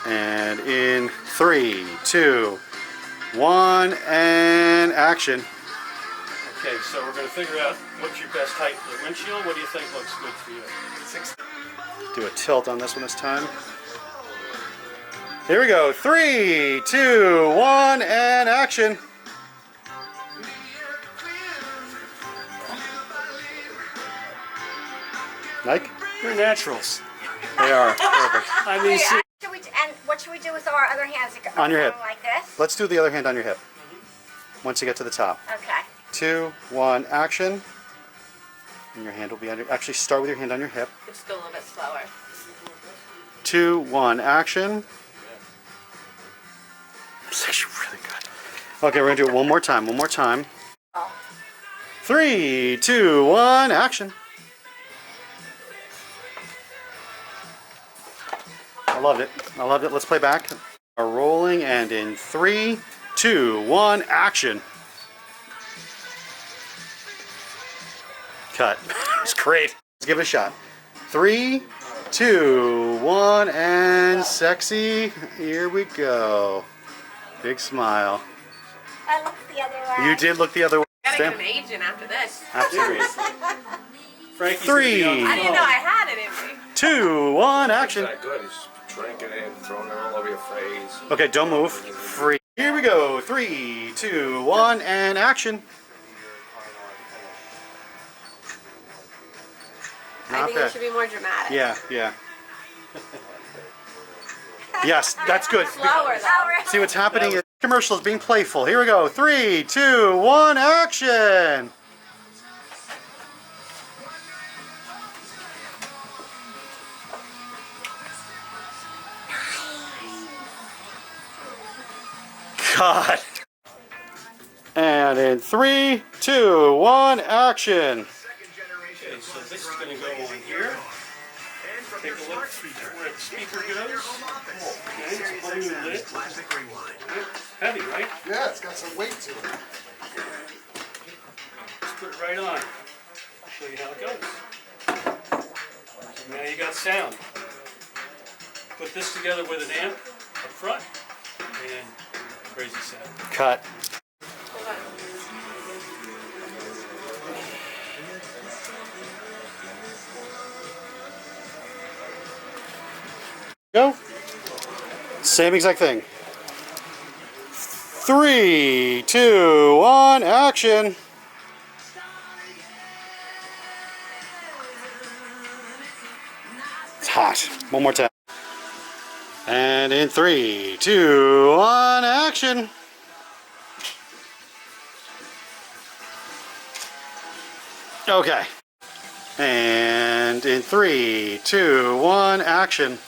And in 3, 2, 1, and action. Okay, so we're going to figure out what's your best height for the windshield. What do you think looks good for you? Do a tilt on this one this time. Here we go. 3, 2, 1, and action. Mike? They're naturals. They are. Perfect. I mean, see, And what should we do with our other hands? On your hip. Like this? Let's do the other hand on your hip. Once you get to the top. Okay. 2, 1, action. And your hand will be under. Actually, start with your hand on your hip. Just go a little bit slower. 2, 1, action. It's actually really good. Okay, we're gonna do it one more time. One more time. 3, 2, 1, action. I loved it. I loved it. Let's play back. We're rolling, and in 3, 2, 1, action. Cut. It's great. Let's give it a shot. 3, 2, 1, and sexy. Here we go. Big smile. I looked the other way. You did look the other way. Gotta get an agent after this. Absolutely. Frankie's 3, gonna be on I didn't know I had it in me. 2, 1, action. That good. He's drinking it and throwing it all over your face. Okay, don't move. Free. Here we go. 3, 2, 1, and action. I think it should be more dramatic. Yeah, yeah. Yes, that's good. Slower though. See what's happening is commercial is being playful. Here we go. 3, 2, 1, action. God. And in 3, 2, 1, action. Okay, so this is going to go on here. Take a look where the speaker goes. Okay, it's on your lid. Heavy, right? Yeah, it's got some weight to it. Just put it right on. I'll show you how it goes. Now you got sound. Put this together with an amp up front, and crazy sound. Cut. Go. Same exact thing. 3, 2, 1, action. It's hot. One more time. And in 3, 2, 1, action. Okay. And in 3, 2, 1, action.